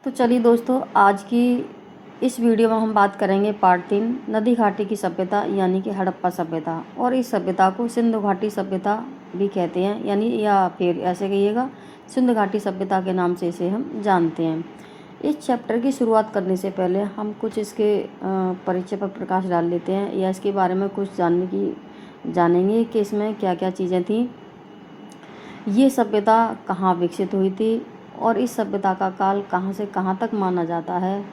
तो चलिए दोस्तों, आज की इस वीडियो में हम बात करेंगे पार्ट 3 नदी घाटी की सभ्यता यानी कि हड़प्पा सभ्यता। और इस सभ्यता को सिंधु घाटी सभ्यता भी कहते हैं, यानी या फिर ऐसे कहिएगा सिंधु घाटी सभ्यता के नाम से इसे हम जानते हैं। इस चैप्टर की शुरुआत करने से पहले हम कुछ इसके परिचय पर प्रकाश डाल लेते हैं या इसके बारे में कुछ जानेंगे कि इसमें क्या क्या चीज़ें थीं, ये सभ्यता कहाँ विकसित हुई थी और इस सभ्यता का काल कहाँ से कहाँ तक माना जाता है।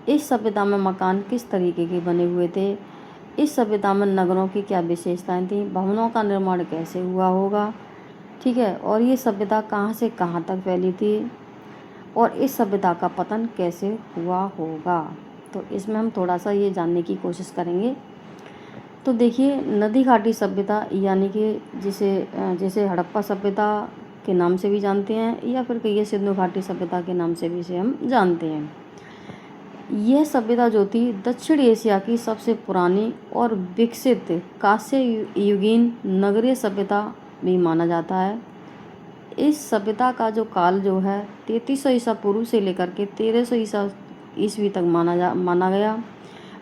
इस सभ्यता में मकान किस तरीके के बने हुए थे, इस सभ्यता में नगरों की क्या विशेषताएं थीं, भवनों का निर्माण कैसे हुआ होगा, ठीक है, और ये सभ्यता कहाँ से कहाँ तक फैली थी और इस सभ्यता का पतन कैसे हुआ होगा। तो इसमें हम थोड़ा सा ये जानने की कोशिश करेंगे। तो देखिए, नदी घाटी सभ्यता यानी कि जिसे हड़प्पा सभ्यता के नाम से भी जानते हैं या फिर कहिए सिंधु घाटी सभ्यता के नाम से भी इसे हम जानते हैं। यह सभ्यता जो थी दक्षिण एशिया की सबसे पुरानी और विकसित कांस्य युगीन नगरीय सभ्यता भी माना जाता है। इस सभ्यता का जो काल जो है 3300 ईसा पूर्व से लेकर के 1300 ईसा ईस्वी तक माना गया।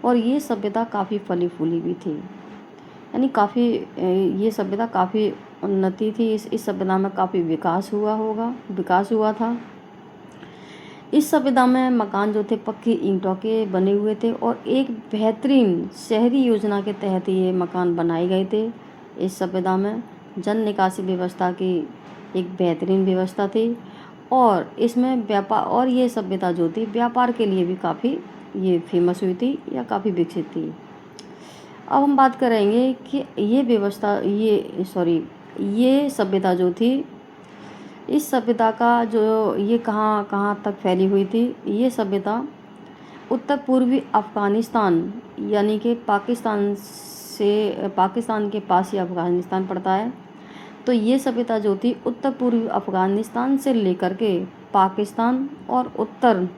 और ये सभ्यता काफ़ी फली फूली भी थी, यानी काफ़ी ये सभ्यता काफ़ी उन्नति थी। इस सभ्यता में काफ़ी विकास हुआ था। इस सभ्यता में मकान जो थे पक्की ईंटों के बने हुए थे और एक बेहतरीन शहरी योजना के तहत ये मकान बनाए गए थे। इस सभ्यता में जन निकासी व्यवस्था की एक बेहतरीन व्यवस्था थी और इसमें व्यापार, और ये सभ्यता जो थी व्यापार के लिए भी काफ़ी ये फेमस हुई थी या काफ़ी विकसित थी। अब हम बात करेंगे कि ये सभ्यता जो थी, इस सभ्यता का जो ये कहाँ कहाँ तक फैली हुई थी। ये सभ्यता उत्तर पूर्वी अफ़गानिस्तान यानी कि पाकिस्तान के पास ही अफ़गानिस्तान पड़ता है। तो ये सभ्यता जो थी उत्तर पूर्वी अफ़गानिस्तान से लेकर के पाकिस्तान और उत्तर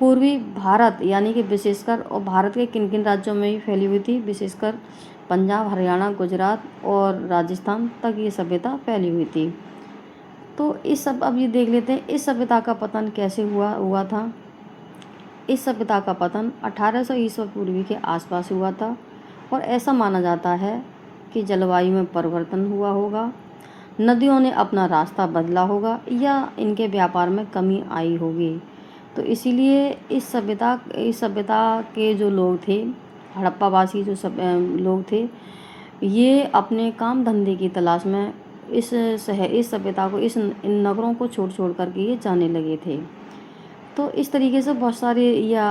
पूर्वी भारत यानी कि विशेषकर और भारत के किन किन राज्यों में भी फैली हुई थी, विशेषकर पंजाब, हरियाणा, गुजरात और राजस्थान तक ये सभ्यता फैली हुई थी। तो अब ये देख लेते हैं इस सभ्यता का पतन कैसे हुआ था। इस सभ्यता का पतन 1800 ईसा पूर्वी के आसपास हुआ था और ऐसा माना जाता है कि जलवायु में परिवर्तन हुआ होगा, नदियों ने अपना रास्ता बदला होगा या इनके व्यापार में कमी आई होगी। तो इसीलिए इस सभ्यता के जो लोग थे, हड़प्पावासी जो लोग थे, ये अपने काम धंधे की तलाश में इस सभ्यता को इन नगरों को छोड़ करके ये जाने लगे थे। तो इस तरीके से बहुत सारे या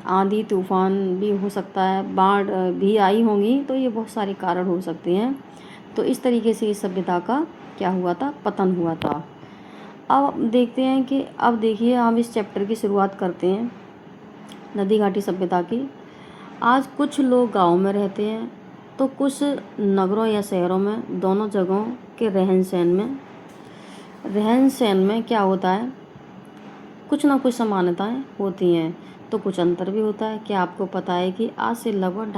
आंधी तूफान भी हो सकता है, बाढ़ भी आई होंगी, तो ये बहुत सारे कारण हो सकते हैं। तो इस तरीके से इस सभ्यता का क्या हुआ था, पतन हुआ था। अब देखते हैं कि अब देखिए हम इस चैप्टर की शुरुआत करते हैं नदी घाटी सभ्यता की। आज कुछ लोग गाँव में रहते हैं तो कुछ नगरों या शहरों में, दोनों जगहों के रहन सहन में क्या होता है, कुछ ना कुछ समानताएं होती हैं तो कुछ अंतर भी होता है। क्या आपको पता है कि आज से लगभग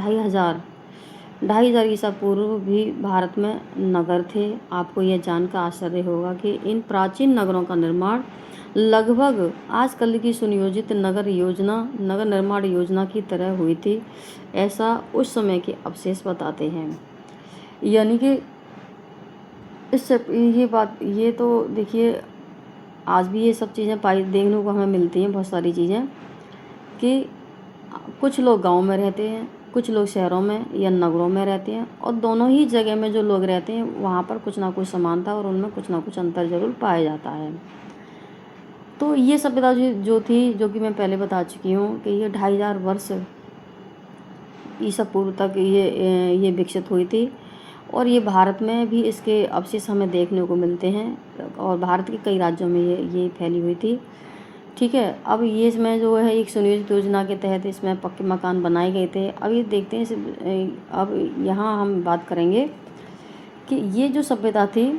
2500 ईसा पूर्व भी भारत में नगर थे। आपको यह जानकर आश्चर्य होगा कि इन प्राचीन नगरों का निर्माण लगभग आजकल की सुनियोजित नगर निर्माण योजना की तरह हुई थी, ऐसा उस समय के अवशेष बताते हैं। यानी कि ये तो देखिए आज भी ये सब चीज़ें देखने को हमें मिलती हैं, बहुत सारी चीज़ें, कि कुछ लोग गांव में रहते हैं, कुछ लोग शहरों में या नगरों में रहते हैं और दोनों ही जगह में जो लोग रहते हैं वहाँ पर कुछ ना कुछ समानता और उनमें कुछ ना कुछ अंतर जरूर पाया जाता है। तो ये सभ्यता जो थी, जो कि मैं पहले बता चुकी हूँ कि ये 2500 वर्ष ईसा पूर्व तक ये विकसित हुई थी और ये भारत में भी इसके अवशेष हमें देखने को मिलते हैं और भारत के कई राज्यों में ये फैली हुई थी, ठीक है। अब ये इसमें जो है एक सुनियोजित योजना के तहत इसमें पक्के मकान बनाए गए थे। अब ये देखते हैं अब यहाँ हम बात करेंगे कि ये जो सभ्यता थी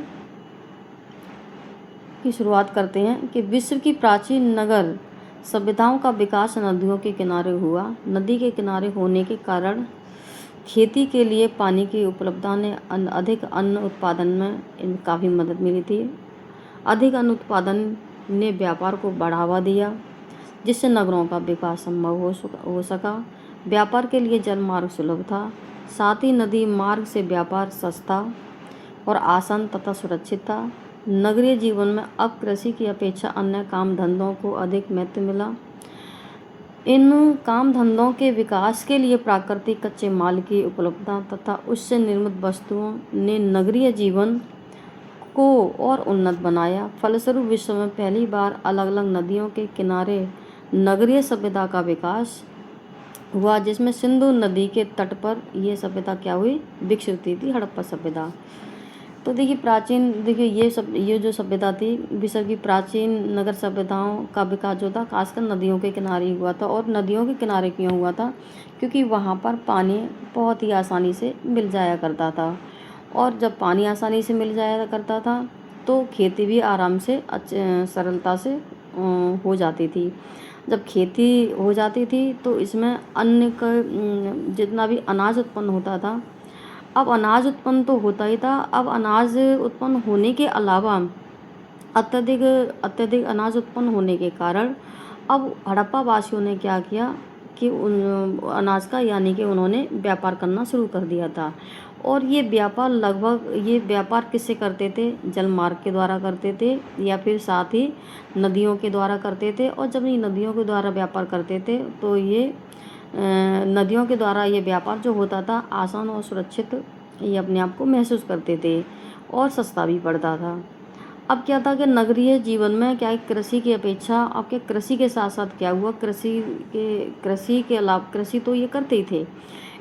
की शुरुआत करते हैं कि विश्व की प्राचीन नगर सभ्यताओं का विकास नदियों के किनारे हुआ। नदी के किनारे होने के कारण खेती के लिए पानी की उपलब्धता ने अधिक अन्न उत्पादन में काफ़ी मदद मिली थी। अधिक अन्न उत्पादन ने व्यापार को बढ़ावा दिया जिससे नगरों का विकास संभव हो सका। व्यापार के लिए जल मार्ग सुलभ था, साथ ही नदी मार्ग से व्यापार सस्ता और आसान तथा सुरक्षित था। नगरीय जीवन में अब कृषि की अपेक्षा अन्य काम धंधों को अधिक महत्व मिला। इन काम धंधों के विकास के लिए प्राकृतिक कच्चे माल की उपलब्धता तथा उससे निर्मित वस्तुओं ने नगरीय जीवन को और उन्नत बनाया। फलस्वरूप विश्व में पहली बार अलग अलग नदियों के किनारे नगरीय सभ्यता का विकास हुआ, जिसमें सिंधु नदी के तट पर यह सभ्यता क्या हुई, विकसित हुई थी, हड़प्पा सभ्यता। तो देखिए ये जो सभ्यता थी विश्व की प्राचीन नगर सभ्यताओं का विकास जो था खासकर नदियों के किनारे हुआ था। और नदियों के किनारे क्यों हुआ था, क्योंकि वहाँ पर पानी बहुत ही आसानी से मिल जाया करता था, और जब पानी आसानी से मिल जाया करता था तो खेती भी आराम से सरलता से हो जाती थी। जब खेती हो जाती थी तो इसमें अन्न का जितना भी अनाज उत्पन्न होता था, अब अनाज उत्पन्न तो होता ही था, अब अनाज उत्पन्न होने के अलावा अत्यधिक अनाज उत्पन्न होने के कारण अब हड़प्पा वासियों ने क्या किया कि उन अनाज का यानी कि उन्होंने व्यापार करना शुरू कर दिया था। और ये व्यापार किससे करते थे, जल मार्ग के द्वारा करते थे या फिर साथ ही नदियों के द्वारा करते थे। और जब ये नदियों के द्वारा व्यापार करते थे तो ये नदियों के द्वारा ये व्यापार जो होता था आसान और सुरक्षित ये अपने आप को महसूस करते थे और सस्ता भी पड़ता था। अब क्या था कि नगरीय जीवन में क्या है, कृषि की अपेक्षा अब क्या कृषि के साथ साथ क्या हुआ, कृषि के अलावा कृषि तो ये करते ही थे,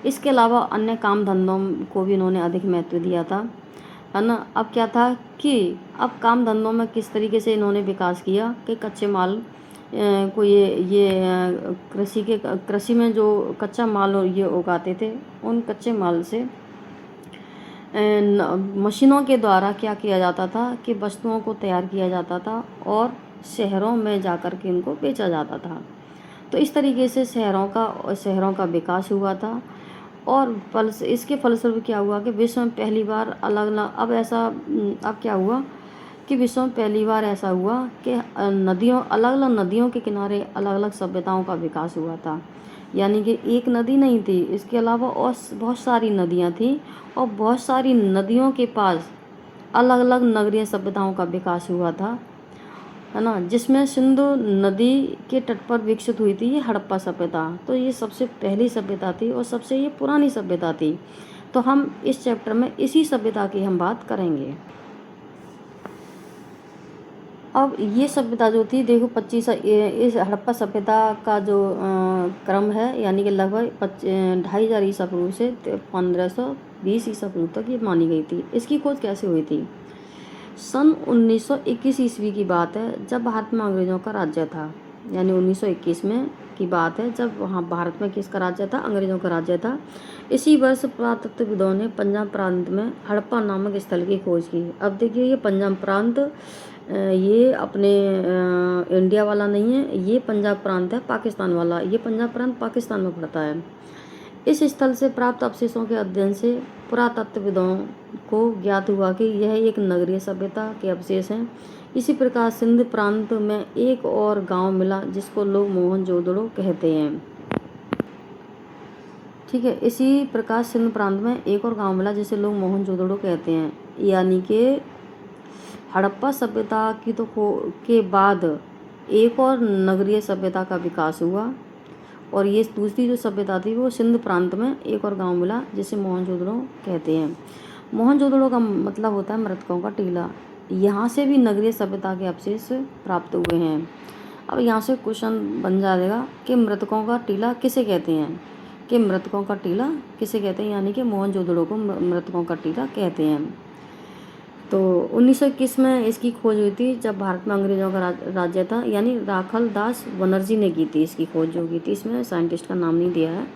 इसके अलावा अन्य काम धंधों को भी इन्होंने अधिक महत्व दिया था, है ना। अब क्या था कि अब काम धंधों में किस तरीके से इन्होंने विकास किया कि कच्चे माल को कृषि में जो कच्चा माल ये उगाते थे उन कच्चे माल से मशीनों के द्वारा क्या किया जाता था कि वस्तुओं को तैयार किया जाता था और शहरों में जाकर के इनको बेचा जाता था। तो इस तरीके से शहरों का विकास हुआ था। और इसके फलस्वरूप क्या हुआ कि विश्व में पहली बार अब क्या हुआ कि विश्व में पहली बार ऐसा हुआ कि अलग अलग नदियों के किनारे अलग अलग सभ्यताओं का विकास हुआ था। यानी कि एक नदी नहीं थी, इसके अलावा और बहुत सारी नदियाँ थीं और बहुत सारी नदियों के पास अलग अलग नगरीय सभ्यताओं का विकास हुआ था, है ना, जिसमें सिंधु नदी के तट पर विकसित हुई थी ये हड़प्पा सभ्यता। तो ये सबसे पहली सभ्यता थी और सबसे ये पुरानी सभ्यता थी। तो हम इस चैप्टर में इसी सभ्यता की हम बात करेंगे। अब ये सभ्यता जो थी देखो इस हड़प्पा सभ्यता का जो क्रम है यानी कि लगभग 2500 ईसा पूर्व से 1520 ईसा पूर्व तक ये मानी गई थी। इसकी खोज कैसे हुई थी, सन 1921 ईस्वी की बात है जब भारत में अंग्रेज़ों का राज्य था। यानी 1921 में की बात है जब वहाँ भारत में किसका राज्य था, अंग्रेज़ों का राज्य था। इसी वर्ष पुरातत्वविदों ने पंजाब प्रांत में हड़प्पा नामक स्थल की खोज की। अब देखिए ये पंजाब प्रांत ये अपने इंडिया वाला नहीं है, ये पंजाब प्रांत है पाकिस्तान वाला। ये पंजाब प्रांत पाकिस्तान में पड़ता है। इस स्थल से प्राप्त अवशेषों के अध्ययन से पुरातत्वविदों को ज्ञात हुआ कि यह एक नगरीय सभ्यता के अवशेष हैं। इसी प्रकार सिंध प्रांत में एक और गांव मिला जिसको लोग मोहनजोदड़ो कहते हैं। ठीक है, इसी प्रकार सिंध प्रांत में एक और गांव मिला जिसे लोग मोहनजोदड़ो कहते हैं। यानी कि हड़प्पा सभ्यता की के बाद एक और नगरीय सभ्यता का विकास हुआ और ये दूसरी जो सभ्यता थी वो सिंध प्रांत में एक और गांव मिला जिसे मोहनजोदड़ो कहते हैं। मोहनजोदड़ो का मतलब होता है मृतकों का टीला। यहाँ से भी नगरीय सभ्यता के अवशेष प्राप्त हुए हैं। अब यहाँ से क्वेश्चन बन जाएगा कि मृतकों का टीला किसे कहते हैं, यानी कि मोहनजोदड़ो को मृतकों का टीला कहते हैं। तो 1921 में इसकी खोज हुई थी जब भारत में अंग्रेज़ों का राज्य था। यानी राखल दास बनर्जी ने की थी इसकी खोज जो की थी, इसमें साइंटिस्ट का नाम नहीं दिया है।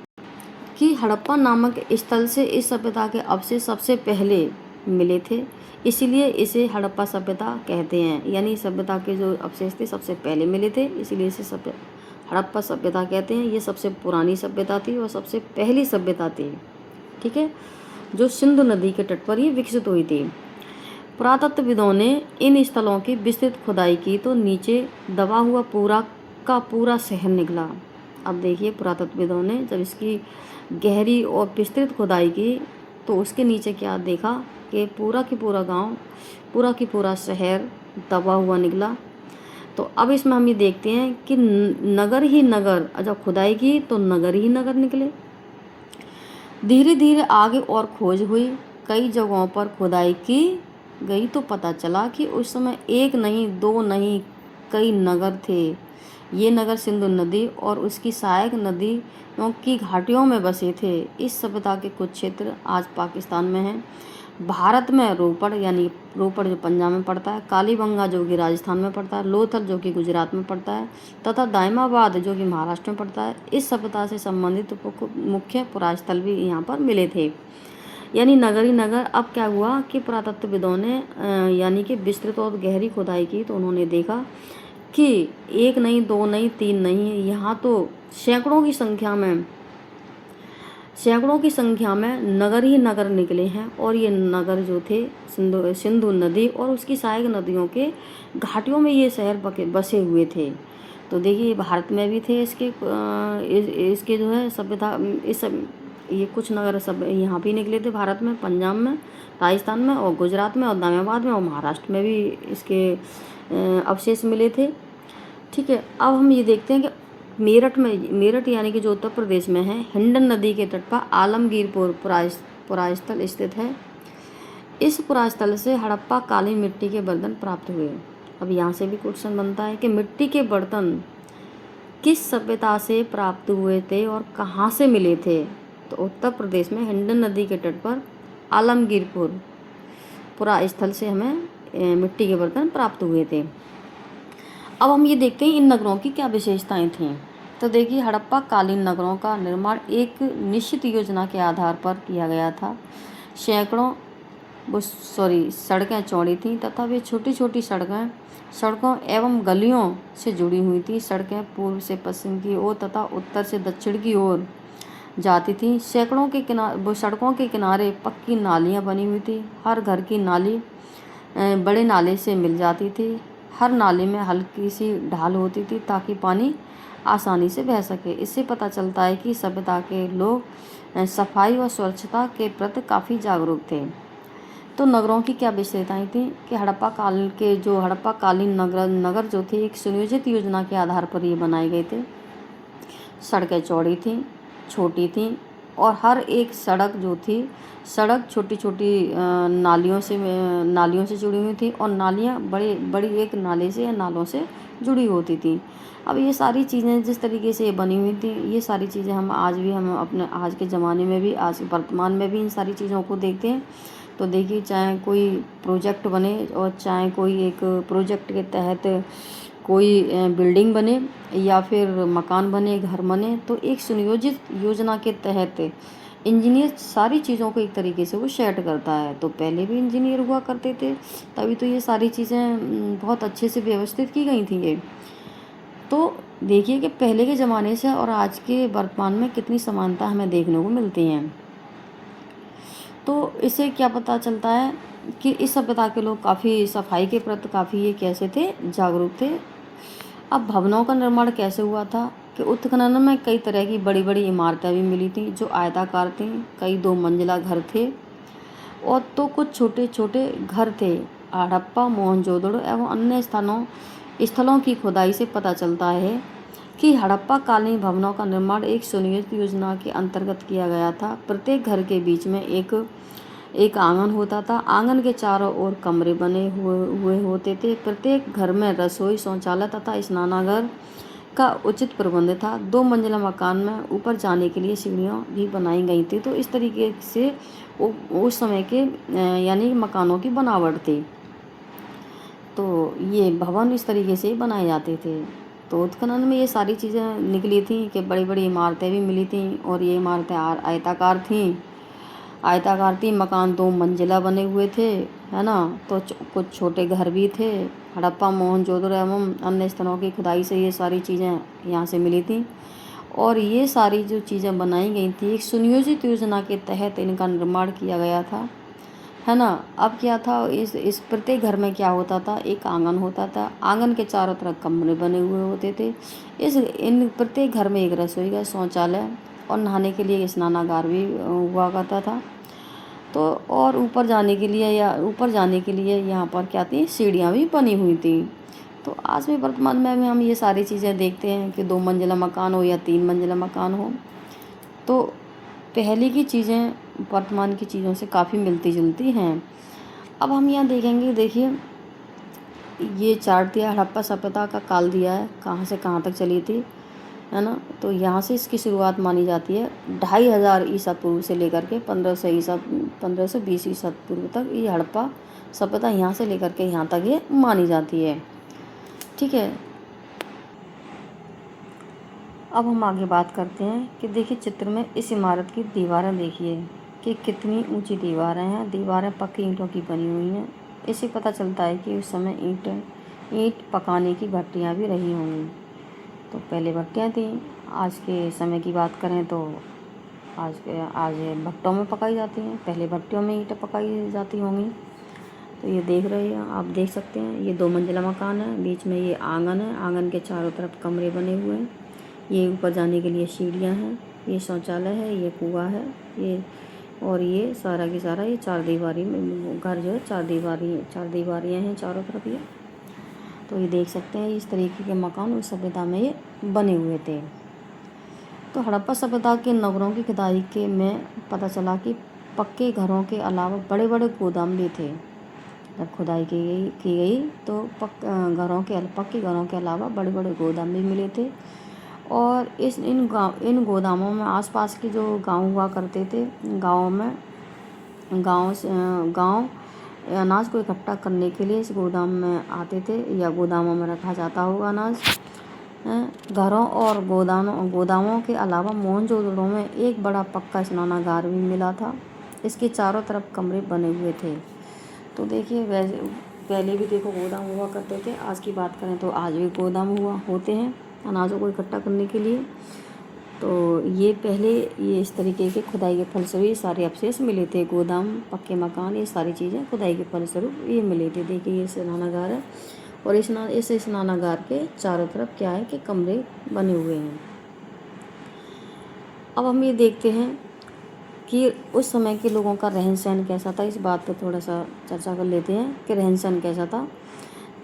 कि हड़प्पा नामक स्थल से इस सभ्यता के अवशेष सबसे पहले मिले थे, इसीलिए इसे हड़प्पा सभ्यता कहते हैं। यानी सभ्यता के जो अवशेष थे सबसे पहले मिले थे, इसीलिए इसे हड़प्पा सभ्यता कहते हैं। ये सबसे पुरानी सभ्यता थी और सबसे पहली सभ्यता थी, ठीक है, जो सिंधु नदी के तट पर ही विकसित हुई थी। पुरातत्वविदों ने इन स्थलों की विस्तृत खुदाई की तो नीचे दबा हुआ पूरा का पूरा शहर निकला। अब देखिए पुरातत्वविदों ने जब इसकी गहरी और विस्तृत खुदाई की तो उसके नीचे क्या देखा कि पूरा की पूरा गांव, पूरा की पूरा शहर दबा हुआ निकला। तो अब इसमें हम ये देखते हैं कि नगर ही नगर, जब खुदाई की तो नगर ही नगर निकले। धीरे धीरे आगे और खोज हुई, कई जगहों पर खुदाई की गई तो पता चला कि उस समय एक नहीं, दो नहीं, कई नगर थे। ये नगर सिंधु नदी और उसकी सहायक नदियों की घाटियों में बसे थे। इस सभ्यता के कुछ क्षेत्र आज पाकिस्तान में हैं। भारत में रोपड़, यानी रोपड़ जो पंजाब में पड़ता है, कालीबंगा जो कि राजस्थान में पड़ता है, लोथल जो कि गुजरात में पड़ता है, तथा दाइमाबाद जो कि महाराष्ट्र में पड़ता है। इस सभ्यता से संबंधित मुख्य पुरास्थल भी यहाँ पर मिले थे। यानी नगर ही नगर। अब क्या हुआ कि पुरातत्वविदों ने यानी कि विस्तृत और गहरी खुदाई की तो उन्होंने देखा कि एक नहीं, दो नहीं, तीन नहीं, यहाँ तो सैकड़ों की संख्या में नगर ही नगर निकले हैं। और ये नगर जो थे सिंधु नदी और उसकी सहायक नदियों के घाटियों में ये शहर बसे हुए थे। तो देखिए भारत में भी थे इसके जो है सभ्यता, ये कुछ नगर सब यहाँ भी निकले थे भारत में, पंजाब में, राजस्थान में और गुजरात में और दाइमाबाद में और महाराष्ट्र में भी इसके अवशेष मिले थे। ठीक है, अब हम ये देखते हैं कि मेरठ यानी कि जो उत्तर प्रदेश में है, हिंडन नदी के तट पर आलमगीरपुर पुरास्थल स्थित है। इस पुरास्थल से हड़प्पा कालीन मिट्टी के बर्तन प्राप्त हुए। अब यहाँ से भी क्वेश्चन बनता है कि मिट्टी के बर्तन किस सभ्यता से प्राप्त हुए थे और कहाँ से मिले थे। तो उत्तर प्रदेश में हिंडन नदी के तट पर आलमगीरपुर पुरास्थल से हमें मिट्टी के बर्तन प्राप्त हुए थे। अब हम ये देखते हैं इन नगरों की क्या विशेषताएं थीं। तो देखिए हड़प्पा कालीन नगरों का निर्माण एक निश्चित योजना के आधार पर किया गया था। सड़कें चौड़ी थीं तथा वे छोटी छोटी सड़कों एवं गलियों से जुड़ी हुई थी। सड़कें पूर्व से पश्चिम की ओर तथा उत्तर से दक्षिण की ओर जाती थी। सड़कों के किनारे पक्की नालियाँ बनी हुई थी। हर घर की नाली बड़े नाले से मिल जाती थी। हर नाले में हल्की सी ढाल होती थी ताकि पानी आसानी से बह सके। इससे पता चलता है कि सभ्यता के लोग सफाई व स्वच्छता के प्रति काफ़ी जागरूक थे। तो नगरों की क्या विशेषताएं थी कि हड़प्पा कालीन नगर जो थे एक सुनियोजित योजना के आधार पर ये बनाए गए थे। सड़कें चौड़ी थीं, छोटी थीं और हर एक सड़क छोटी छोटी नालियों से जुड़ी हुई थी और नालियाँ बड़ी एक नाले से या नालों से जुड़ी होती थी। अब ये सारी चीज़ें जिस तरीके से बनी हुई थी, ये सारी चीज़ें हम अपने आज के ज़माने में भी, आज वर्तमान में भी इन सारी चीज़ों को देखते हैं। तो देखिए चाहे कोई प्रोजेक्ट बने और चाहे कोई एक प्रोजेक्ट के तहत कोई बिल्डिंग बने या फिर मकान बने, घर बने, तो एक सुनियोजित योजना के तहत इंजीनियर सारी चीज़ों को एक तरीके से वो सेट करता है। तो पहले भी इंजीनियर हुआ करते थे, तभी तो ये सारी चीज़ें बहुत अच्छे से व्यवस्थित की गई थी ये। तो देखिए कि पहले के ज़माने से और आज के वर्तमान में कितनी समानता हमें देखने को मिलती हैं। तो इससे क्या पता चलता है कि इस सभ्यता के लोग काफ़ी सफाई के प्रति काफ़ी ये कैसे थे, जागरूक थे। अब भवनों का निर्माण कैसे हुआ था कि उत्खनन में कई तरह की बड़ी बड़ी इमारतें भी मिली थी जो आयताकार थीं। कई 2 मंजिला घर थे और तो कुछ छोटे छोटे घर थे। हड़प्पा, मोहनजोदड़ो एवं अन्य स्थलों की खुदाई से पता चलता है कि हड़प्पा कालीन भवनों का निर्माण एक सुनियोजित योजना के अंतर्गत किया गया था। प्रत्येक घर के बीच में एक आंगन होता था। आंगन के चारों ओर कमरे बने हुए होते थे। प्रत्येक घर में रसोई, शौचालय तथा स्नानागार का उचित प्रबंध था। 2 मंजिला मकान में ऊपर जाने के लिए सीढ़ियाँ भी बनाई गई थी। तो इस तरीके से उस समय के यानी मकानों की बनावट थी। तो ये भवन इस तरीके से बनाए जाते थे। तो उत्खनन में ये सारी चीज़ें निकली थी कि बड़ी बड़ी इमारतें भी मिली थीं और ये इमारतें आयताकार थीं। मकान 2 मंजिला बने हुए थे, है ना। तो कुछ छोटे घर भी थे। हड़प्पा, मोहनजोदड़ो एवं अन्य स्थलों की खुदाई से ये सारी चीज़ें यहाँ से मिली थी और ये सारी जो चीज़ें बनाई गई थी एक सुनियोजित योजना के तहत इनका निर्माण किया गया था। है ना। अब क्या था, इस प्रत्येक घर में क्या होता था, एक आंगन होता था, आंगन के चारों तरफ कमरे बने हुए होते थे। इन प्रत्येक घर में एक रसोई का शौचालय और नहाने के लिए स्नानागार भी हुआ करता था। तो और ऊपर जाने के लिए यहाँ पर क्या थी, सीढ़ियाँ भी बनी हुई थी। तो आज भी वर्तमान में हम ये सारी चीज़ें देखते हैं कि 2 मंजिला मकान हो या 3 मंजिला मकान हो। तो पहले की चीज़ें वर्तमान की चीज़ों से काफ़ी मिलती जुलती हैं। अब हम यहाँ देखेंगे, देखिए ये चार्ट दिया हड़प्पा सभ्यता का काल दिया है, कहाँ से कहाँ तक चली थी, है ना। तो यहाँ से इसकी शुरुआत मानी जाती है 2500 ईसा पूर्व से लेकर के 1520 ईसा पूर्व तक ये हड़प्पा सभ्यता यहाँ से लेकर के यहाँ तक ये मानी जाती है। ठीक है, अब हम आगे बात करते हैं कि देखिए चित्र में इस इमारत की दीवारें देखिए कि कितनी ऊंची दीवारें हैं। दीवारें पक्की ईंटों की बनी हुई हैं। इससे पता चलता है कि उस समय ईंट पकाने की भट्टियाँ भी रही होंगी। तो पहले भट्टियाँ थीं। आज के समय की बात करें तो आज भट्टों में पकाई जाती हैं, पहले भट्टियों में ईंटें पकाई जाती होंगी। तो ये देख रहे हैं, आप देख सकते हैं, ये 2 मंजिला मकान है, बीच में ये आंगन है, आंगन के चारों तरफ कमरे बने हुए हैं, ये ऊपर जाने के लिए सीढ़ियाँ हैं, ये शौचालय है, ये कुआं है, ये सारा की सारा ये 4 दीवारी में घर जो है 4 दीवारियाँ हैं चारों तरफ ये। तो ये देख सकते हैं इस तरीके के मकान उस सभ्यता में ये बने हुए थे। तो हड़प्पा सभ्यता के नगरों की खुदाई के में पता चला कि पक्के घरों के अलावा बड़े बड़े गोदाम भी थे। जब खुदाई की गई तो पक्के घरों के अलावा बड़े बड़े गोदाम भी मिले थे। और इन गोदामों में आसपास के जो गांव हुआ करते थे, गांव अनाज को इकट्ठा करने के लिए इस गोदाम में आते थे या गोदामों में रखा जाता होगा अनाज। घरों और गोदामों के अलावा मोहनजोदड़ो में एक बड़ा पक्का स्नानागार भी मिला था। इसके चारों तरफ कमरे बने हुए थे। तो देखिए वैसे पहले भी देखो गोदाम हुआ करते थे। आज की बात करें तो आज भी गोदाम होते हैं अनाजों को इकट्ठा करने के लिए। तो ये इस तरीके के खुदाई के फलस्वरूप ये सारे अवशेष मिले थे। गोदाम, पक्के मकान, ये सारी चीज़ें खुदाई के फलस्वरूप ये मिले थे। देखिए ये स्नानागार है और इस स्नानागार के चारों तरफ क्या है कि कमरे बने हुए हैं। अब हम ये देखते हैं कि उस समय के लोगों का रहन सहन कैसा था। इस बात पर थोड़ा सा चर्चा कर लेते हैं कि रहन सहन कैसा था।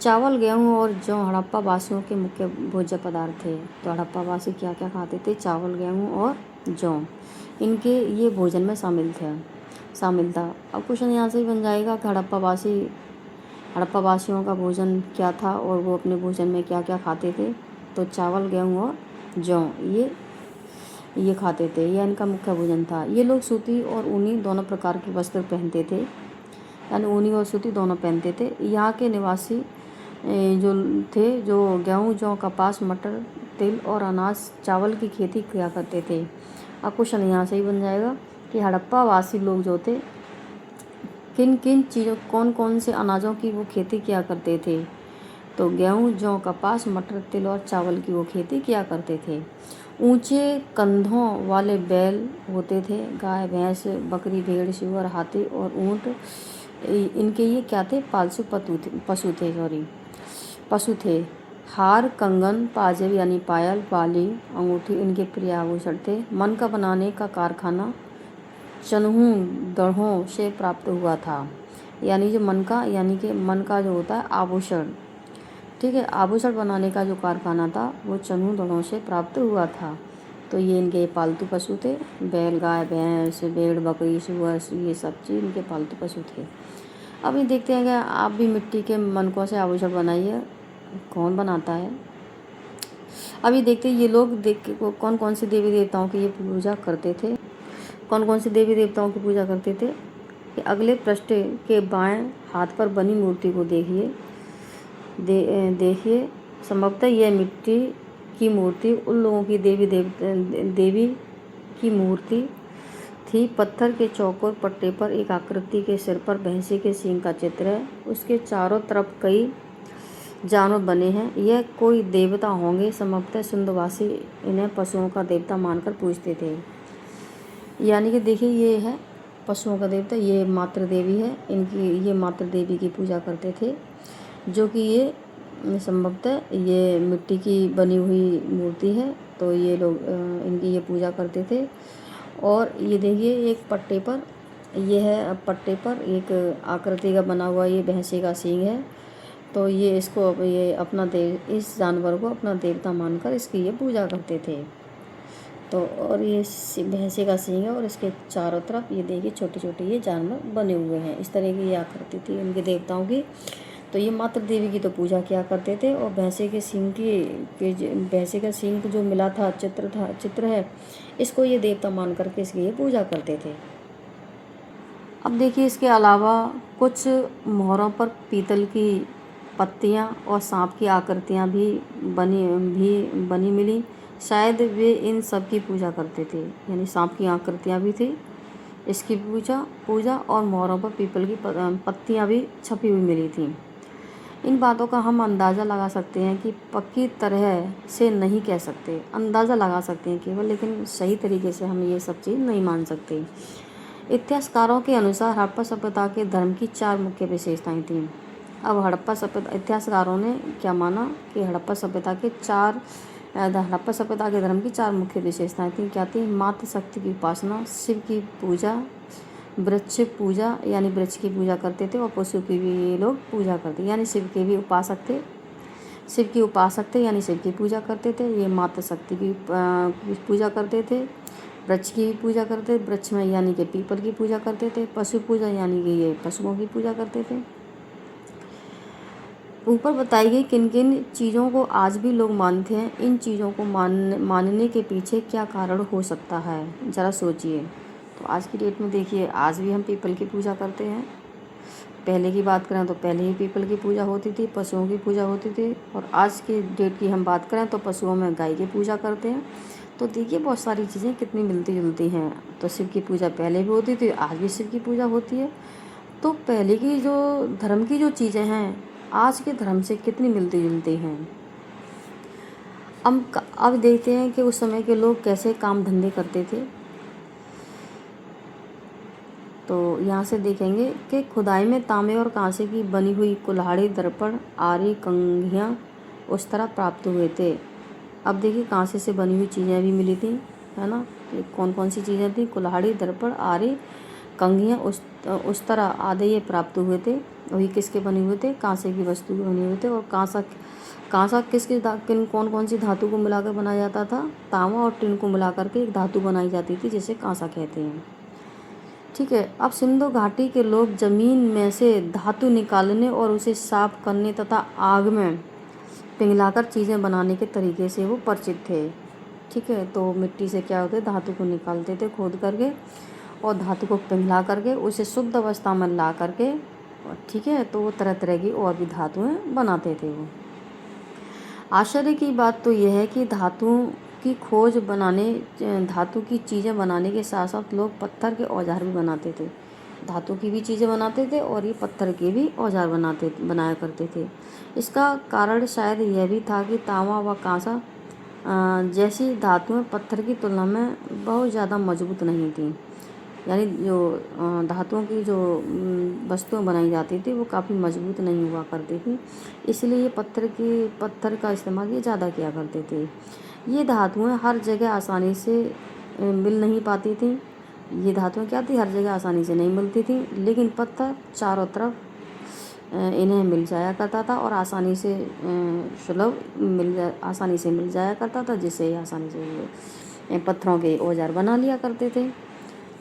चावल, गेहूँ और जौ हड़प्पा वासियों के मुख्य भोज्य पदार्थ थे। तो हड़प्पा वासी क्या क्या खाते थे? चावल, गेहूँ और जौ, इनके ये भोजन में शामिल था। अब क्वेश्चन यहाँ से ही बन जाएगा कि हड़प्पा वासियों का भोजन क्या था और वो अपने भोजन में क्या क्या खाते थे। तो चावल, गेहूँ और जौ ये खाते थे, यह इनका मुख्य भोजन था। ये लोग सूती और ऊनी दोनों प्रकार के वस्त्र पहनते थे, यानी ऊनी और सूती दोनों पहनते थे। यहाँ के निवासी जो गेहूँ, जौ, कपास, मटर, तिल और अनाज, चावल की खेती किया करते थे। अब क्वेश्चन यहाँ से ही बन जाएगा कि हड़प्पा वासी लोग जो थे किन किन चीज़ों, कौन कौन से अनाजों की वो खेती किया करते थे। तो गेहूँ, जौ, कपास, मटर, तिल और चावल की वो खेती किया करते थे। ऊंचे कंधों वाले बैल होते थे, गाय, भैंस, बकरी, भेड़, सूअर, हाथी और ऊँट, इनके ये क्या थे? पालतू पशु थे। हार, कंगन, पाजेब यानी पायल, बाली, अंगूठी इनके प्रिय आभूषण थे। मन का बनाने का कारखाना चन्हू दढ़ों से प्राप्त हुआ था। यानी कि मन का जो होता है आभूषण, ठीक है, आभूषण बनाने का जो कारखाना था वो चन्हू दढ़ों से प्राप्त हुआ था। तो ये इनके पालतू पशु थे। बैल, गाय, भैंस, भेड़, बकरी, सूअर, ये सब चीज़ इनके पालतू पशु थे। अब ये देखते हैं कि आप भी मिट्टी के मनकों से आभूषण बनाइए, कौन बनाता है। अभी देखते हैं ये लोग कौन कौन से देवी देवताओं की ये पूजा करते थे। कौन कौन से देवी देवताओं की पूजा करते थे कि अगले पृष्ठ के बाएं हाथ पर बनी मूर्ति को देखिए। संभवतः यह मिट्टी की मूर्ति उन लोगों की देवी की मूर्ति थी। पत्थर के चौकोर पट्टे पर एक आकृति के सिर पर भैंसे के सींग का चित्र है। उसके चारों तरफ कई जानवर बने हैं। यह कोई देवता होंगे। संभवतः सिंधुवासी इन्हें पशुओं का देवता मानकर पूजते थे। यानी कि देखिए ये है पशुओं का देवता ये मातृ देवी है, ये मातृ देवी की पूजा करते थे, जो कि ये संभवतः ये मिट्टी की बनी हुई मूर्ति है, तो ये लोग इनकी ये पूजा करते थे। और ये देखिए एक पट्टे पर, ये है पट्टे पर एक आकृति का बना हुआ ये भैंसे का सींग है, तो ये इसको ये अपना इस जानवर को अपना देवता मानकर इसकी ये पूजा करते थे। तो और ये भैंसे का सींग है और इसके चारों तरफ ये देखिए छोटे छोटे ये जानवर बने हुए हैं, इस तरह की ये आकृति थी उनके देवताओं की। तो ये मातृ देवी की तो पूजा किया करते थे, और भैंसे के सींग भैंसे का सींग जो मिला था चित्र है, इसको ये देवता मान करके इसकी ये पूजा करते थे। अब देखिए इसके अलावा कुछ मोहरों पर पीतल की पत्तियां और सांप की आकृतियां भी बनी मिली। शायद वे इन सब की पूजा करते थे, यानी सांप की आकृतियां भी थी, इसकी पूजा और मोहरों पर पीपल की पत्तियां भी छपी हुई मिली थी। इन बातों का हम अंदाज़ा लगा सकते हैं कि पक्की तरह से नहीं कह सकते, अंदाज़ा लगा सकते हैं केवल, लेकिन सही तरीके से हम ये सब चीज़ नहीं मान सकते। इतिहासकारों के अनुसार हड़प्पा सभ्यता के धर्म की 4 मुख्य विशेषताएं थीं। अब इतिहासकारों ने क्या माना कि हड़प्पा सभ्यता के धर्म की 4 मुख्य विशेषताएं थीं। क्या थी? मातृ शक्ति की उपासना, शिव की पूजा, वृक्ष पूजा यानी वृक्ष की पूजा करते थे, और पशु की भी ये लोग पूजा करते, यानी शिव के भी उपासक थे, यानी शिव की पूजा करते थे। ये मातृ शक्ति की पूजा करते थे, वृक्ष की भी पूजा करते, वृक्ष में यानी कि पीपल की पूजा करते थे, पशु पूजा यानी कि ये पशुओं की पूजा करते थे। ऊपर बताई गई किन किन चीज़ों को आज भी लोग मानते हैं, इन चीज़ों को मानने के पीछे क्या कारण हो सकता है, ज़रा सोचिए। तो आज की डेट में देखिए, आज भी हम पीपल की पूजा करते हैं। पहले की बात करें तो पहले ही पीपल की पूजा होती थी, पशुओं की पूजा होती थी, और आज की डेट की हम बात करें तो पशुओं में गाय की पूजा करते हैं। तो देखिए बहुत सारी चीज़ें कितनी मिलती जुलती हैं। तो शिव की पूजा पहले भी होती थी, आज भी शिव की पूजा होती है। तो पहले की जो धर्म की जो चीज़ें हैं आज के धर्म से कितनी मिलती जुलती हैं। अब देखते हैं कि उस समय के लोग कैसे काम धंधे करते थे। तो यहाँ से देखेंगे कि खुदाई में तांबे और कांसे की बनी हुई कुल्हाड़ी, दर्पण, आरी, कंघियाँ उस तरह प्राप्त हुए थे। अब देखिए कांसे से बनी हुई चीज़ें भी मिली थी, है ना। ये कौन कौन सी चीज़ें थी? कुल्हाड़ी, दर्पण, आरी, कंघियाँ उस तरह आदि ये प्राप्त हुए थे। वही किसके बने हुए थे? कांसे की वस्तु के बने हुए थे। और कांसा कौन कौन सी धातु को मिलाकर बनाया जाता था? तांबा और टिन को मिलाकर के एक धातु बनाई जाती थी जिसे कांसा कहते हैं। ठीक है। अब सिंधु घाटी के लोग जमीन में से धातु निकालने और उसे साफ करने तथा आग में पिघलाकर चीज़ें बनाने के तरीके से वो परिचित थे। ठीक है। तो मिट्टी से क्या होते, धातु को निकालते थे खोद करके, और धातु को पिघला करके उसे शुद्ध अवस्था में ला करके, ठीक है, तो वो तरह तरह की और भी धातुएं बनाते थे वो। आश्चर्य की बात तो यह है कि धातु की चीज़ें बनाने के साथ साथ लोग पत्थर के औजार भी बनाते थे। धातु की भी चीज़ें बनाते थे और ये पत्थर के भी औजार बनाया करते थे। इसका कारण शायद यह भी था कि तांबा व कांसा जैसी धातुएं पत्थर की तुलना में बहुत ज़्यादा मजबूत नहीं थीं। यानी जो धातुओं की जो वस्तुएं बनाई जाती थी वो काफ़ी मजबूत नहीं हुआ करती थी, इसलिए पत्थर का इस्तेमाल ये ज़्यादा किया करते थे। ये धातुएं हर जगह आसानी से मिल नहीं पाती थी। ये धातुएं क्या थी? हर जगह आसानी से नहीं मिलती थी, लेकिन पत्थर चारों तरफ इन्हें मिल जाया करता था और आसानी से मिल जाया करता था, जिससे आसानी से पत्थरों के औजार बना लिया करते थे।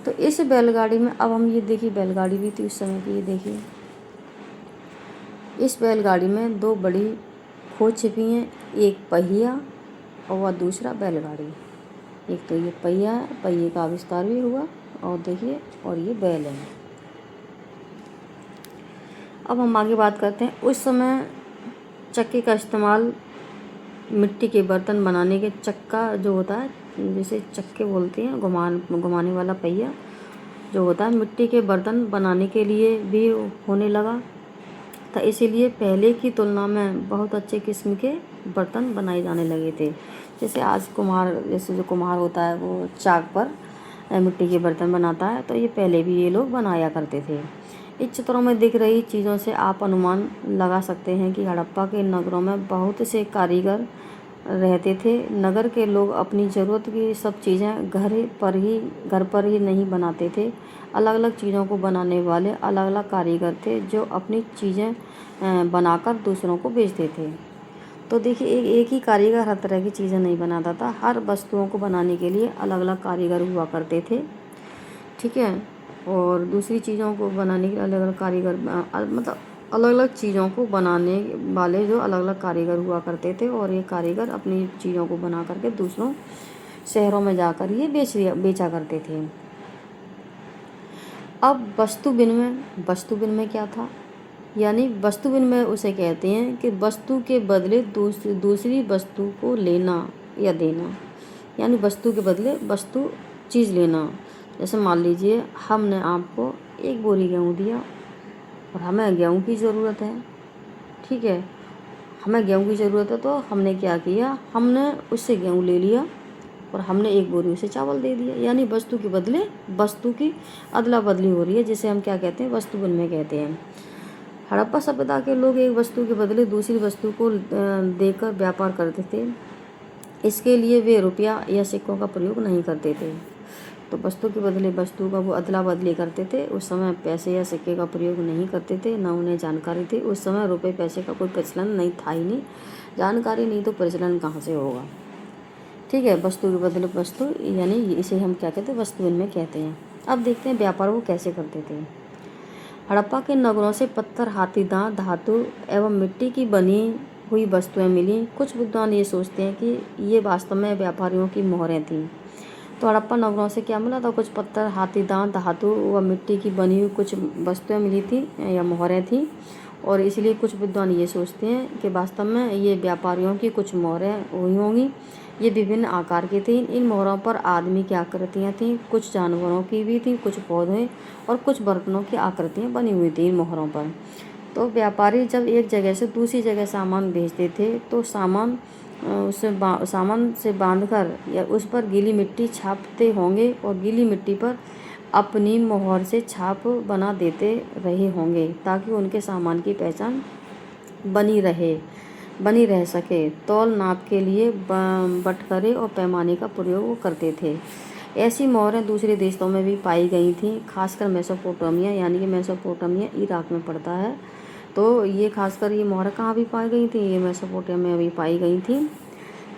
तो इस बैलगाड़ी में अब हम ये देखिए, बैलगाड़ी भी थी उस समय की। ये देखिए इस बैलगाड़ी में 2 बड़ी खोज छिपी हैं, एक पहिया और वह दूसरा बैलगाड़ी। एक तो ये पहिया है, पहिए का आविष्कार भी हुआ, और देखिए और ये बैल है। अब हम आगे बात करते हैं। उस समय चक्के का इस्तेमाल मिट्टी के बर्तन बनाने के, चक्का जो होता है जिसे चक्के बोलते हैं, घुमाने वाला पहिया जो होता है, मिट्टी के बर्तन बनाने के लिए भी होने लगा था। इसीलिए पहले की तुलना में बहुत अच्छे किस्म के बर्तन बनाए जाने लगे थे। जैसे आज जो कुम्हार होता है वो चाक पर मिट्टी के बर्तन बनाता है, तो ये पहले भी ये लोग बनाया करते थे। इस चित्रों में दिख रही चीज़ों से आप अनुमान लगा सकते हैं कि हड़प्पा के नगरों में बहुत से कारीगर रहते थे। नगर के लोग अपनी ज़रूरत की सब चीज़ें घर पर ही नहीं बनाते थे। अलग अलग चीज़ों को बनाने वाले अलग अलग कारीगर थे जो अपनी चीज़ें बनाकर दूसरों को बेचते थे। तो देखिए एक ही कारीगर हर तरह की चीज़ें नहीं बनाता था, हर वस्तुओं को बनाने के लिए अलग अलग कारीगर हुआ करते थे, ठीक है। और दूसरी चीज़ों को बनाने के लिए अलग अलग कारीगर मतलब अलग अलग चीज़ों को बनाने वाले जो अलग अलग कारीगर हुआ करते थे, और ये कारीगर अपनी चीज़ों को बना करके दूसरों शहरों में जाकर ये बेचा करते थे। अब वस्तु विनिमय क्या था? यानी वस्तु विनिमय उसे कहते हैं कि वस्तु के बदले दूसरी वस्तु को लेना या देना, यानी वस्तु के बदले वस्तु चीज़ लेना। जैसे मान लीजिए हमने आपको 1 बोरी गेहूँ दिया और हमें गेहूँ की ज़रूरत है, ठीक है। हमें गेहूँ की ज़रूरत है तो हमने क्या किया, हमने उससे गेहूँ ले लिया और हमने 1 बोरी उसे चावल दे दिया। यानी वस्तु के बदले वस्तु की अदला बदली हो रही है, जिसे हम क्या कहते हैं, वस्तु विनिमय कहते हैं। हड़प्पा सभ्यता के लोग एक वस्तु के बदले दूसरी वस्तु को देकर व्यापार करते थे। इसके लिए वे रुपया या सिक्कों का प्रयोग नहीं करते थे। तो वस्तु के बदले वस्तु का वो अदला बदली करते थे। उस समय पैसे या सिक्के का प्रयोग नहीं करते थे, ना उन्हें जानकारी थी। उस समय रुपये पैसे का कोई प्रचलन नहीं था ही नहीं, जानकारी नहीं तो प्रचलन कहाँ से होगा, ठीक है। वस्तु के बदले वस्तु, यानी इसे हम क्या कहते हैं, वस्तु विनिमय कहते हैं। अब देखते हैं व्यापार वो कैसे करते थे। हड़प्पा के नगरों से पत्थर, हाथी दांत, धातु एवं मिट्टी की बनी हुई वस्तुएं मिली। कुछ विद्वान ये सोचते हैं कि ये वास्तव में व्यापारियों की मोहरें थीं। तो हड़प्पा नगरों से क्या मिला था, कुछ पत्थर, हाथी दांत, धातु व मिट्टी की बनी हुई कुछ वस्तुएं मिली थी या मोहरें थीं, और इसलिए कुछ विद्वान ये सोचते हैं कि वास्तव में ये व्यापारियों की कुछ मोहरें हुई होंगी। ये विभिन्न आकार की थीं। इन मोहरों पर आदमी की आकृतियाँ थीं, कुछ जानवरों की भी थीं, कुछ पौधे और कुछ बर्तनों की आकृतियाँ बनी हुई थी इन मोहरों पर। तो व्यापारी जब एक जगह से दूसरी जगह सामान भेजते थे तो सामान से बांधकर या उस पर गीली मिट्टी छापते होंगे और गीली मिट्टी पर अपनी मोहर से छाप बना देते रहे होंगे, ताकि उनके सामान की पहचान बनी रह सके। तौल नाप के लिए बटखरे और पैमाने का प्रयोग वो करते थे। ऐसी मोहरें दूसरे देशों में भी पाई गई थीं, खासकर मेसोपोटामिया, यानी कि मेसोपोटामिया इराक में पड़ता है। तो ये खासकर ये मोहरें कहाँ भी पाई गई थी, ये मेसोपोटामिया में भी पाई गई थी,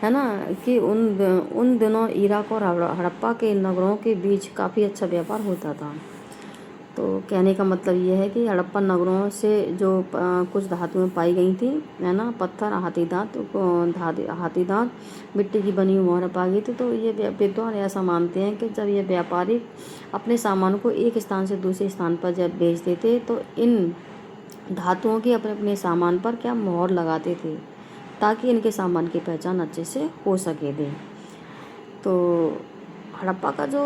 है ना। कि उन दिनों इराक और हड़प्पा के नगरों के बीच काफ़ी अच्छा व्यापार होता था। तो कहने का मतलब ये है कि हड़प्पा नगरों से जो कुछ धातुएं पाई गई थी, है ना, पत्थर, हाथी दांत, मिट्टी की बनी हुई मोहरें पाई गई थी। तो ये विद्वान ऐसा मानते हैं कि जब ये व्यापारी अपने सामान को एक स्थान से दूसरे स्थान पर जब बेचते थे तो इन धातुओं की अपने अपने सामान पर क्या मोहर लगाते थे, ताकि इनके सामान की पहचान अच्छे से हो सके थे। तो हड़प्पा का जो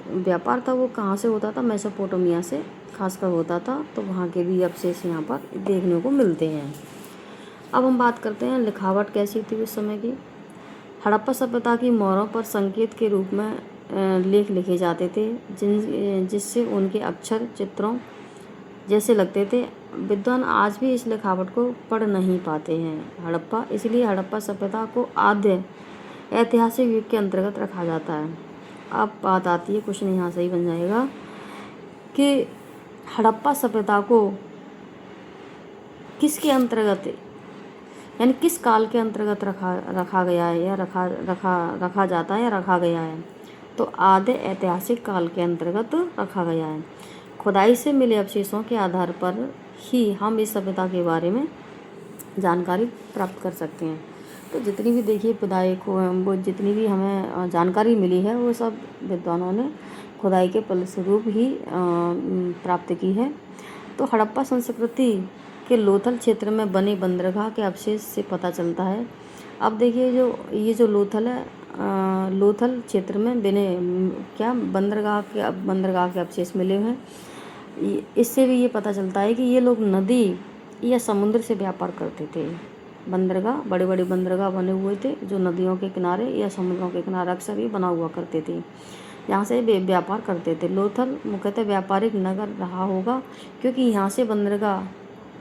व्यापार था वो कहाँ से होता था, मेसोपोटामिया से खासकर होता था। तो वहाँ के भी अवशेष यहाँ पर देखने को मिलते हैं। अब हम बात करते हैं लिखावट कैसी थी उस समय की। हड़प्पा सभ्यता की मोहरों पर संकेत के रूप में लेख लिखे जाते थे, जिससे उनके अक्षर चित्रों जैसे लगते थे। विद्वान आज भी इस लिखावट को पढ़ नहीं पाते हैं इसलिए हड़प्पा सभ्यता को आद्य ऐतिहासिक युग के अंतर्गत रखा जाता है। अब बात आती है, क्वेश्चन यहाँ से ही बन जाएगा कि हड़प्पा सभ्यता को किसके अंतर्गत, यानी किस काल के अंतर्गत रखा गया है या रखा जाता है या रखा गया है। तो आद्य ऐतिहासिक काल के अंतर्गत रखा गया है। खुदाई से मिले अवशेषों के आधार पर ही हम इस सभ्यता के बारे में जानकारी प्राप्त कर सकते हैं। तो जितनी भी देखिए खुदाई को वो जितनी भी हमें जानकारी मिली है वो सब विद्वानों ने खुदाई के फलस्वरूप ही प्राप्त की है। तो हड़प्पा संस्कृति के लोथल क्षेत्र में बने बंदरगाह के अवशेष से पता चलता है। अब देखिए ये जो लोथल है, लोथल क्षेत्र में बने क्या बंदरगाह के अवशेष मिले हैं। इससे भी ये पता चलता है कि ये लोग नदी या समुद्र से व्यापार करते थे। बंदरगाह, बड़े बड़े बंदरगाह बने हुए थे जो नदियों के किनारे या समुद्रों के किनारे अक्सर ही बना हुआ करते थे। यहाँ से व्यापार करते थे। लोथल मुख्यतः व्यापारिक नगर रहा होगा क्योंकि यहाँ से बंदरगाह,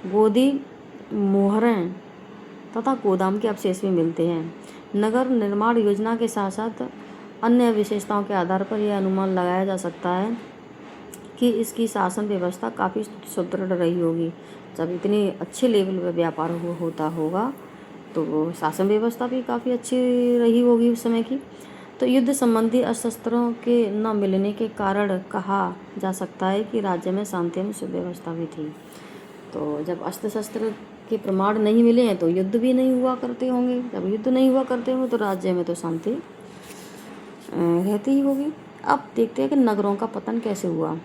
गोदी, मोहरें तथा गोदाम के अवशेष भी मिलते हैं। नगर निर्माण योजना के साथ साथ अन्य विशेषताओं के आधार पर यह अनुमान लगाया जा सकता है कि इसकी शासन व्यवस्था काफ़ी सुदृढ़ रही होगी। जब इतनी अच्छे लेवल पर व्यापार होता होगा तो वो शासन व्यवस्था भी काफ़ी अच्छी रही होगी उस समय की। तो युद्ध संबंधी अस्त्रों के न मिलने के कारण कहा जा सकता है कि राज्य में शांति एवं सुव्यवस्था भी थी। तो जब अस्त्र शस्त्र के प्रमाण नहीं मिले हैं तो युद्ध भी नहीं हुआ करते होंगे। जब युद्ध नहीं हुआ करते होंगे तो राज्य में तो शांति रहती ही होगी। अब देखते हैं कि नगरों का पतन कैसे हुआ।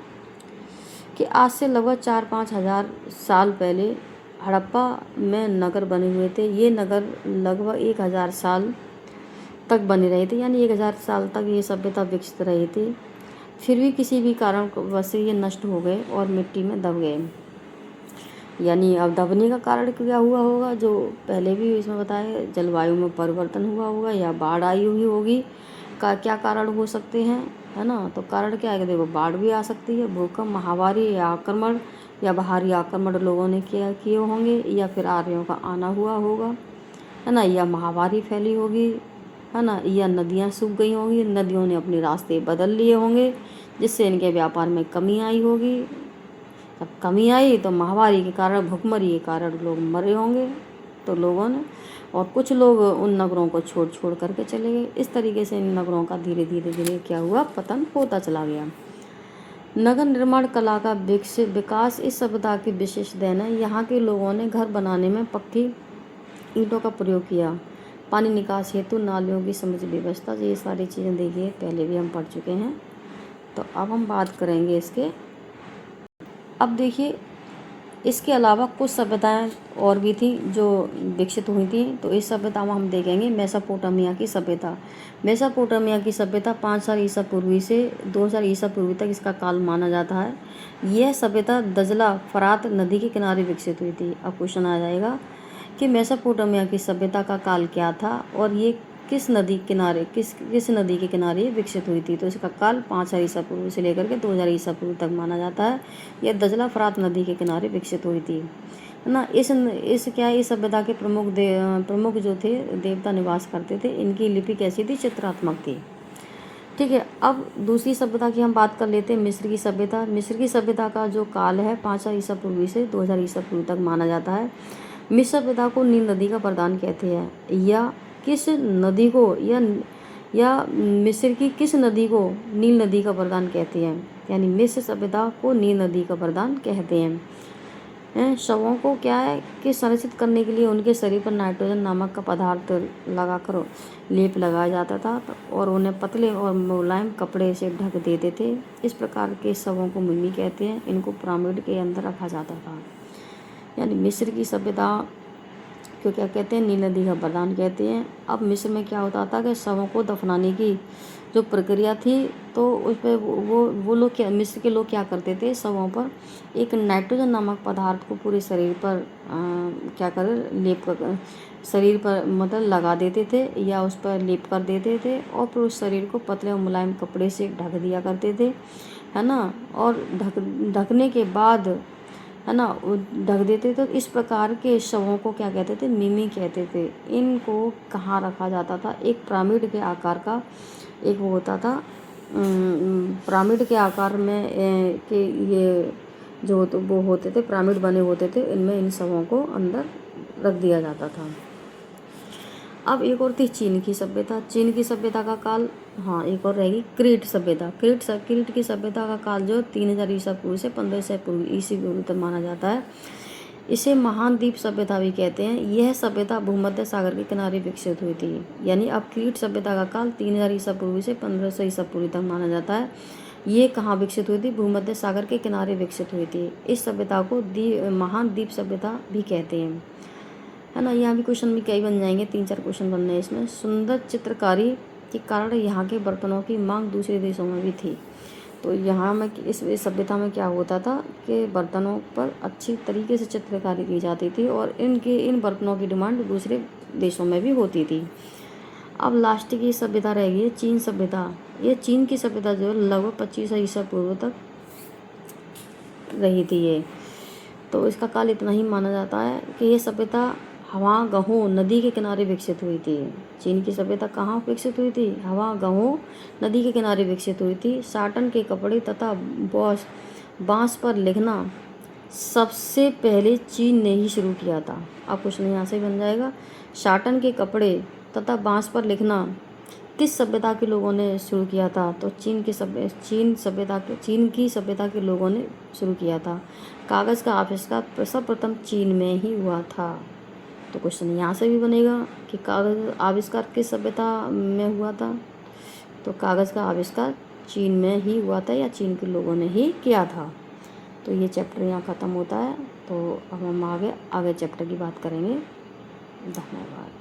कि आज से लगभग 4-5 हज़ार साल पहले हड़प्पा में नगर बने हुए थे। ये नगर लगभग 1000 साल तक बने रहे थे, यानी 1000 साल तक ये सभ्यता विकसित रही थी। फिर भी किसी भी कारणवश ये नष्ट हो गए और मिट्टी में दब गए। यानी अब दबने का कारण क्या हुआ होगा, जो पहले भी इसमें बताया, जलवायु में परिवर्तन हुआ होगा या बाढ़ आई हुई होगी। का क्या कारण हो सकते हैं, है ना। तो कारण क्या है कि देखो, बाढ़ भी आ सकती है, भूकंप, महामारी या आक्रमण या बाहरी आक्रमण लोगों ने किए होंगे, या फिर आर्यों का आना हुआ होगा, है ना, या महामारी फैली होगी, है ना, या नदियाँ सूख गई होंगी, नदियों ने अपने रास्ते बदल लिए होंगे जिससे इनके व्यापार में कमी आई होगी। जब कमी आई तो महामारी के कारण, भुखमरी के कारण लोग मरे होंगे तो लोगों ने, और कुछ लोग उन नगरों को छोड़ करके चले गए। इस तरीके से इन नगरों का धीरे धीरे क्या हुआ, पतन होता चला गया। नगर निर्माण कला का विकास इस सभ्यता की विशेष देन है। यहाँ के लोगों ने घर बनाने में पक्की ईंटों का प्रयोग किया। पानी निकास हेतु नालियों की समुचित व्यवस्था, ये सारी चीज़ें देखिए पहले भी हम पढ़ चुके हैं। तो अब हम बात करेंगे इसके। अब देखिए, इसके अलावा कुछ सभ्यताएं और भी थी जो विकसित हुई थी। तो इस सभ्यता में हम देखेंगे मेसोपोटामिया की सभ्यता। मेसोपोटामिया की सभ्यता 5000 ईसा पूर्वी से 2000 ईसा पूर्वी तक इसका काल माना जाता है। यह सभ्यता दजला फरात नदी के किनारे विकसित हुई थी। अब क्वेश्चन आ जाएगा कि मेसोपोटामिया की सभ्यता का काल क्या था और ये किस नदी के किनारे विकसित हुई थी। तो इसका काल 5000 ईसा पूर्व से लेकर के 2000 ईसा पूर्व तक माना जाता है। यह दजला फरात नदी के किनारे विकसित हुई थी, है ना। इस सभ्यता के प्रमुख जो थे देवता निवास करते थे। इनकी लिपि कैसी थी, चित्रात्मक थी। ठीक है। अब दूसरी सभ्यता की हम बात कर लेते हैं, मिस्र की सभ्यता। मिस्र की सभ्यता का जो काल है 5000 ईसा पूर्वी से 2000 ईसा पूर्व तक माना जाता है। मिस्र सभ्यता को नील नदी का वरदान कहते हैं। या किस नदी को या मिस्र की किस नदी को नील नदी का वरदान कहते हैं, यानी मिस्र सभ्यता को नील नदी का वरदान कहते हैं। शवों को क्या है कि संरक्षित करने के लिए उनके शरीर पर नाइट्रोजन नामक का पदार्थ लगाकर लेप लगाया जाता था और उन्हें पतले और मुलायम कपड़े से ढक देते थे। इस प्रकार के शवों को मम्मी कहते हैं। इनको पिरामिड के अंदर रखा जाता था। यानी मिस्र की सभ्यता को क्या कहते हैं, नील नदी का वरदान कहते हैं। अब मिस्र में क्या होता था कि शवों को दफनाने की जो प्रक्रिया थी, तो उस पर वो लोग क्या, मिस्र के लोग क्या करते थे, शवों पर एक नाइट्रोजन नामक पदार्थ को पूरे शरीर पर क्या कर लेप कर शरीर पर मतलब लगा देते थे या उस पर लेप कर देते थे और फिर उस शरीर को पतले और मुलायम कपड़े से ढक दिया करते थे, है ना। और ढकने के बाद, है ना, ढक देते। तो इस प्रकार के शवों को क्या कहते थे, मिमी कहते थे। इनको कहाँ रखा जाता था, एक पिरामिड के आकार का एक वो होता था, पिरामिड के आकार में के ये जो वो होते थे, पिरामिड बने होते थे, इनमें इन शवों को अंदर रख दिया जाता था। अब एक और थी चीन की सभ्यता। चीन की सभ्यता का काल, हाँ एक और रहेगी क्रीट सभ्यता। क्रीट की सभ्यता का काल जो 3000 ईसा पूर्व से 1500 पूर्व ईसा पूर्व तक माना जाता है। इसे महान द्वीप सभ्यता भी कहते हैं। यह सभ्यता भूमध्य सागर के किनारे विकसित हुई थी। यानी अब क्रीट सभ्यता का काल 3000 ईसा पूर्व से 1500 ईसा पूर्व तक माना जाता है। ये कहाँ विकसित हुई थी, भूमध्य सागर के किनारे विकसित हुई थी। इस सभ्यता को महान द्वीप सभ्यता भी कहते हैं, है ना। यहाँ भी क्वेश्चन भी कई बन जाएंगे, 3-4 क्वेश्चन बनने हैं इसमें। सुंदर चित्रकारी के कारण यहाँ के बर्तनों की मांग दूसरे देशों में भी थी। तो यहाँ में इस सभ्यता में क्या होता था कि बर्तनों पर अच्छी तरीके से चित्रकारी की जाती थी और इन बर्तनों की डिमांड दूसरे देशों में भी होती थी। अब लास्ट की सभ्यता रहेगी चीन सभ्यता। ये चीन की सभ्यता जो है लगभग 2500 ईसा पूर्व तक रही थी ये। तो इसका काल इतना ही माना जाता है कि ये सभ्यता हवा गहुँ नदी के किनारे विकसित हुई थी। चीन की सभ्यता कहाँ विकसित हुई थी? हवा गहुँ नदी के किनारे विकसित हुई थी। साटन के कपड़े तथा बाँस पर लिखना सबसे पहले चीन ने ही शुरू किया था। अब क्वेश्चन यहाँ से बन जाएगा, साटन के कपड़े तथा बाँस पर लिखना किस सभ्यता के लोगों ने शुरू किया था? तो चीन की सभ्यता के लोगों ने शुरू किया था। कागज़ का आविष्कार सर्वप्रथम चीन में ही हुआ था। तो क्वेश्चन यहाँ से भी बनेगा कि कागज़ आविष्कार किस सभ्यता में हुआ था? तो कागज़ का आविष्कार चीन में ही हुआ था या चीन के लोगों ने ही किया था। तो ये चैप्टर यहाँ ख़त्म होता है। तो अब हम आगे चैप्टर की बात करेंगे। धन्यवाद।